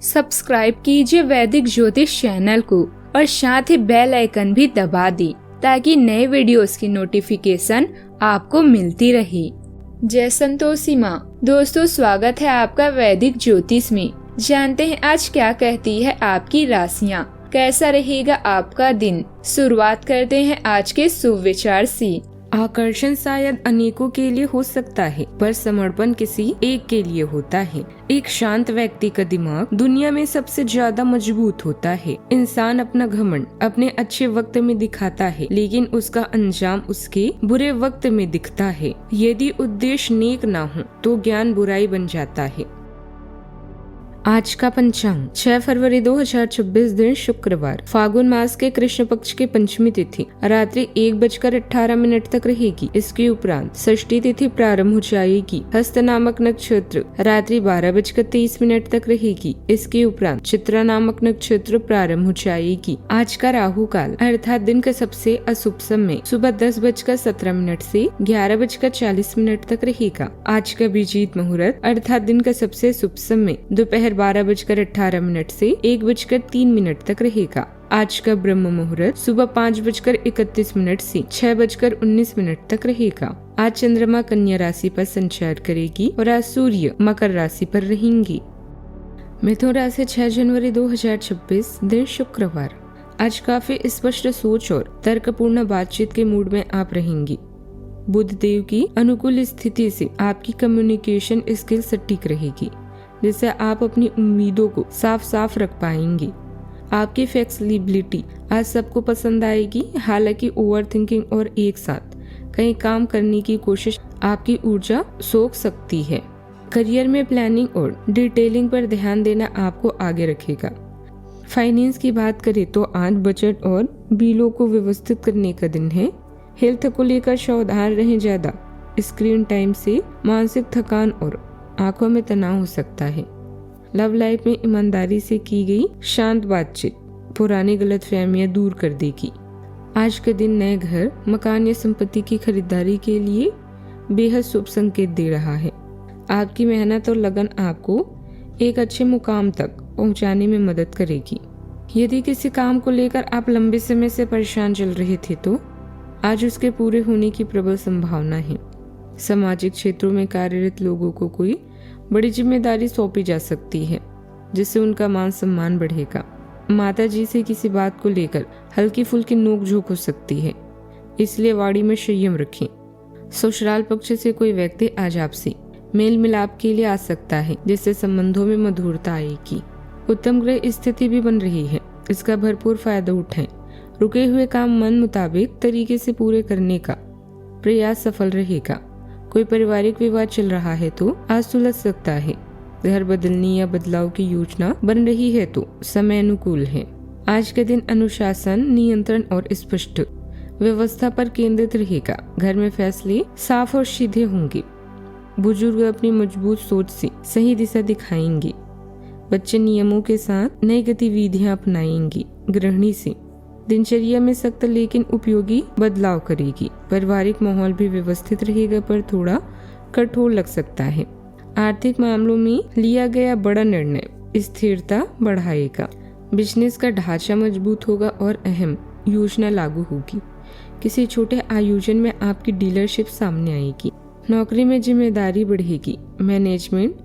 Subscribe कीजिए वैदिक ज्योतिष चैनल को और साथ ही बेल आइकन भी दबा दी ताकि नए वीडियोस की नोटिफिकेशन आपको मिलती रहे। जय संतोषी माँ। दोस्तों, स्वागत है आपका वैदिक ज्योतिष में। जानते हैं आज क्या कहती है आपकी राशियाँ, कैसा रहेगा आपका दिन। शुरुआत करते हैं आज के शुभ विचार से। आकर्षण शायद अनेकों के लिए हो सकता है, पर समर्पण किसी एक के लिए होता है। एक शांत व्यक्ति का दिमाग दुनिया में सबसे ज्यादा मजबूत होता है। इंसान अपना घमंड अपने अच्छे वक्त में दिखाता है, लेकिन उसका अंजाम उसके बुरे वक्त में दिखता है। यदि उद्देश्य नेक ना हो तो ज्ञान बुराई बन जाता है। आज का पंचांग 6 फरवरी 2026 दिन शुक्रवार, फागुन मास के कृष्ण पक्ष की पंचमी तिथि रात्रि 1:18 तक रहेगी। इसके उपरांत षष्ठी तिथि प्रारंभ हो जाएगी। हस्त नामक नक्षत्र रात्रि 12:23 तक रहेगी। इसके उपरांत चित्रा नामक नक्षत्र प्रारंभ हो जाएगी। आज का राहु काल अर्थात दिन का सबसे अशुभ समय सुबह 10:17 से 11:40 तक रहेगा। आज का अभिजीत मुहूर्त अर्थात दिन का सबसे शुभ समय दोपहर 12:18 से 1:03 तक रहेगा। आज का ब्रह्म मुहूर्त सुबह 5:31 से 6:19 तक रहेगा। आज चंद्रमा कन्या राशि पर संचार करेगी और आज सूर्य मकर राशि पर रहेंगी। मिथुन राशि 6 जनवरी 2026 दिन शुक्रवार, आज काफी स्पष्ट सोच और तर्कपूर्ण बातचीत के मूड में आप रहेंगी। बुध देव की अनुकूल स्थिति से आपकी कम्युनिकेशन स्किल सटीक रहेगी, जिससे आप अपनी उम्मीदों को साफ साफ रख पाएंगी। आपकी फ्लेक्सिबिलिटी आज सबको पसंद आएगी। हालांकि ओवर थिंकिंग और एक साथ कहीं काम करने की कोशिश आपकी ऊर्जा सोख सकती है। करियर में प्लानिंग और डिटेलिंग पर ध्यान देना आपको आगे रखेगा। फाइनेंस की बात करें तो आज बजट और बिलों को व्यवस्थित करने का दिन है। हेल्थ को लेकर सावधान रहें। ज्यादा स्क्रीन टाइम से मानसिक थकान और आंखों में तनाव हो सकता है। लव लाइफ में ईमानदारी से की गई शांत बातचीत पुरानी गलतफहमियां दूर कर देगी। आज का दिन नए घर, मकान या संपत्ति की खरीदारी के लिए बेहद शुभ संकेत दे रहा है। आपकी मेहनत और लगन आपको एक अच्छे मुकाम तक पहुंचाने में मदद करेगी। यदि किसी काम को लेकर आप लंबे समय से परेशान चल रहे थे तो आज उसके पूरे होने की प्रबल संभावना है। सामाजिक क्षेत्रों में कार्यरत लोगों को कोई बड़ी जिम्मेदारी सौंपी जा सकती है, जिससे उनका मान सम्मान बढ़ेगा। माता जी से किसी बात को लेकर हल्की फुल्की नोकझोंक हो सकती है, इसलिए वाणी में संयम रखें। ससुराल पक्ष से कोई व्यक्ति आज आपसे मेल मिलाप के लिए आ सकता है, जिससे संबंधों में मधुरता आएगी। उत्तम ग्रह स्थिति भी बन रही है, इसका भरपूर फायदा उठाएं। रुके हुए काम मन मुताबिक तरीके से पूरे करने का प्रयास सफल रहेगा। कोई पारिवारिक विवाद चल रहा है तो आज सुलझ सकता है। घर बदलने या बदलाव की योजना बन रही है तो समय अनुकूल है। आज के दिन अनुशासन, नियंत्रण और स्पष्ट व्यवस्था पर केंद्रित रहेगा। घर में फैसले साफ और सीधे होंगे। बुजुर्ग अपनी मजबूत सोच से सही दिशा दिखाएंगे। बच्चे नियमों के साथ नई गतिविधियां अपनाएंगी। गृहिणी से दिनचर्या में सख्त लेकिन उपयोगी बदलाव करेगी। पारिवारिक माहौल भी व्यवस्थित रहेगा, पर थोड़ा कठोर लग सकता है। आर्थिक मामलों में लिया गया बड़ा निर्णय स्थिरता बढ़ाएगा। बिजनेस का ढांचा मजबूत होगा और अहम योजना लागू होगी। किसी छोटे आयोजन में आपकी डीलरशिप सामने आएगी। नौकरी में जिम्मेदारी बढ़ेगी। मैनेजमेंट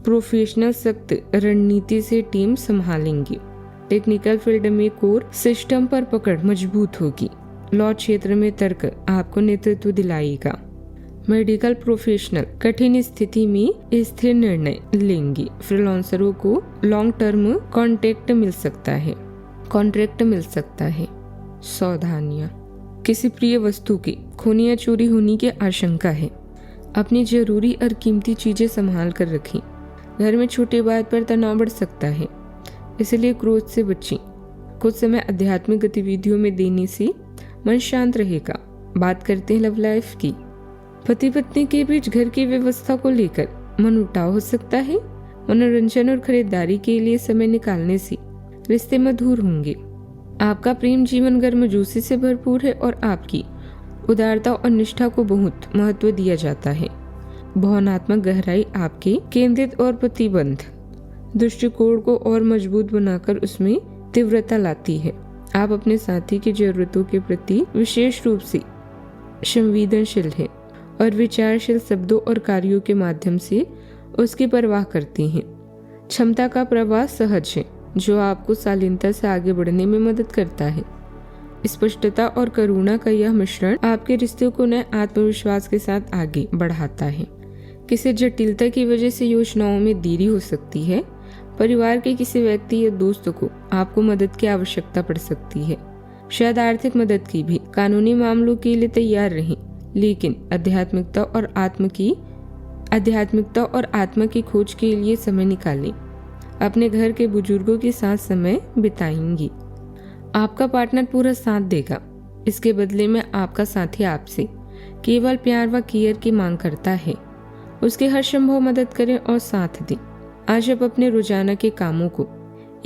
प्रोफेशनल सख्त रणनीति से टीम संभालेंगे। टेक्निकल फील्ड में कोर सिस्टम पर पकड़ मजबूत होगी। लॉ क्षेत्र में तर्क आपको नेतृत्व दिलाएगा। मेडिकल प्रोफेशनल कठिन स्थिति में स्थिर निर्णय लेंगे। फ्रीलांसरों को लॉन्ग टर्म कॉन्ट्रैक्ट मिल सकता है। सावधानियां, किसी प्रिय वस्तु के खोने या चोरी होने की आशंका है। अपनी जरूरी और कीमती चीजें संभाल कर रखें। घर में छोटी बात पर तनाव बढ़ सकता है, इसलिए क्रोध से बचें। कुछ समय आध्यात्मिक गतिविधियों में देने से मन शांत रहेगा। बात करते हैं लव लाइफ की। पति पत्नी के बीच घर की व्यवस्था को लेकर मनमुटाव हो सकता है। मनोरंजन और खरीदारी के लिए समय निकालने से रिश्ते मधुर होंगे। आपका प्रेम जीवन गर्मजोशी से भरपूर है और आपकी उदारता और निष्ठा को बहुत महत्व दिया जाता है। भावनात्मक गहराई आपके केंद्रित और प्रतिबंध दृष्टिकोण को और मजबूत बनाकर उसमें तीव्रता लाती है। आप अपने साथी की जरूरतों के प्रति विशेष रूप से संवेदनशील हैं और विचारशील शब्दों और कार्यों के माध्यम से उसकी परवाह करती हैं। क्षमता का प्रवाह सहज है जो आपको शालीनता से आगे बढ़ने में मदद करता है। स्पष्टता और करुणा का यह मिश्रण आपके रिश्ते को नए आत्मविश्वास के साथ आगे बढ़ाता है। किसी जटिलता की वजह से योजनाओं में देरी हो सकती है। परिवार के किसी व्यक्ति या दोस्त को आपको मदद की आवश्यकता पड़ सकती है, शायद आर्थिक मदद की भी। कानूनी मामलों के लिए तैयार रहें, लेकिन आध्यात्मिकता और आत्मा की खोज के लिए समय निकालें। अपने घर के बुजुर्गों के साथ समय बिताएंगी। आपका पार्टनर पूरा साथ देगा। इसके बदले में आपका साथी आपसे केवल प्यार व केयर की मांग करता है। उसकी हर संभव मदद करें और साथ दें। आज आप अपने रोजाना के कामों को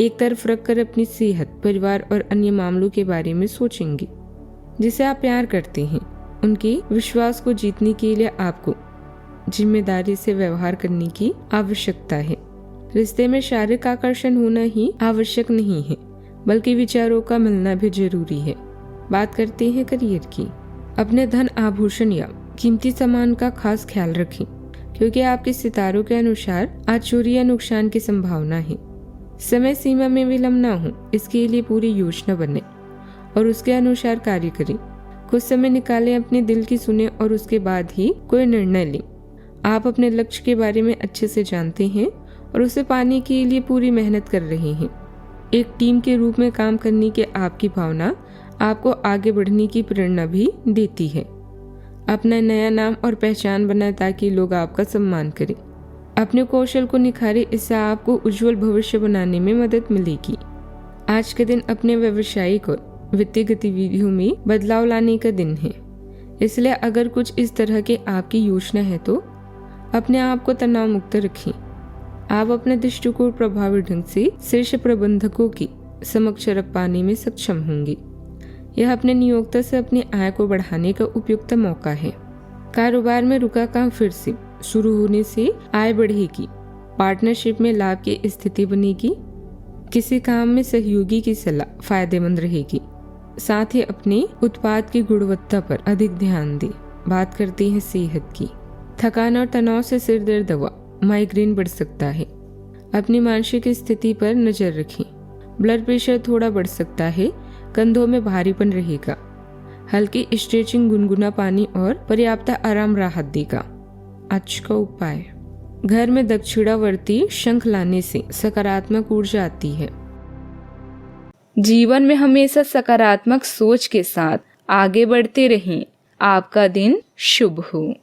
एक तरफ रखकर अपनी सेहत, परिवार और अन्य मामलों के बारे में सोचेंगे जिसे आप प्यार करते हैं। उनके विश्वास को जीतने के लिए आपको जिम्मेदारी से व्यवहार करने की आवश्यकता है। रिश्ते में शारीरिक आकर्षण होना ही आवश्यक नहीं है, बल्कि विचारों का मिलना भी जरूरी है। बात करते हैं करियर की। अपने धन, आभूषण या कीमती सामान का खास ख्याल रखें, क्योंकि आपके सितारों के अनुसार आज चोरी या नुकसान की संभावना है। समय सीमा में विलंब न हो, इसके लिए पूरी योजना बने और उसके अनुसार कार्य करें। कुछ समय निकालें, अपने दिल की सुने और उसके बाद ही कोई निर्णय लें। आप अपने लक्ष्य के बारे में अच्छे से जानते हैं और उसे पाने के लिए पूरी मेहनत कर रहे हैं। एक टीम के रूप में काम करने की आपकी भावना आपको आगे बढ़ने की प्रेरणा भी देती है। अपना नया नाम और पहचान बनाएं ताकि लोग आपका सम्मान करें। अपने कौशल को निखारें, इससे आपको उज्जवल भविष्य बनाने में मदद मिलेगी। आज के दिन अपने व्यावसायिक और वित्तीय गतिविधियों में बदलाव लाने का दिन है, इसलिए अगर कुछ इस तरह के आपकी योजना है तो अपने आप को तनाव मुक्त रखें। आप अपने दृष्टिकोण प्रभावी ढंग से शीर्ष प्रबंधकों की समक्ष रख पाने में सक्षम होंगे। यह अपने नियोक्ता से अपनी आय को बढ़ाने का उपयुक्त मौका है। कारोबार में रुका काम फिर से शुरू होने से आय बढ़ेगी। पार्टनरशिप में लाभ की स्थिति बनेगी। किसी काम में सहयोगी की सलाह फायदेमंद रहेगी। साथ ही अपने उत्पाद की गुणवत्ता पर अधिक ध्यान दें। बात करते हैं सेहत की। थकान और तनाव से सिर दर्द व माइग्रेन बढ़ सकता है। अपनी मानसिक स्थिति पर नजर रखें। ब्लड प्रेशर थोड़ा बढ़ सकता है। कंधों में भारीपन रहेगा। हल्की स्ट्रेचिंग, गुनगुना पानी और पर्याप्त आराम राहत देगा। आज का उपाय। घर में दक्षिणावर्ती शंख लाने से सकारात्मक ऊर्जा आती है। जीवन में हमेशा सकारात्मक सोच के साथ आगे बढ़ते रहें। आपका दिन शुभ हो।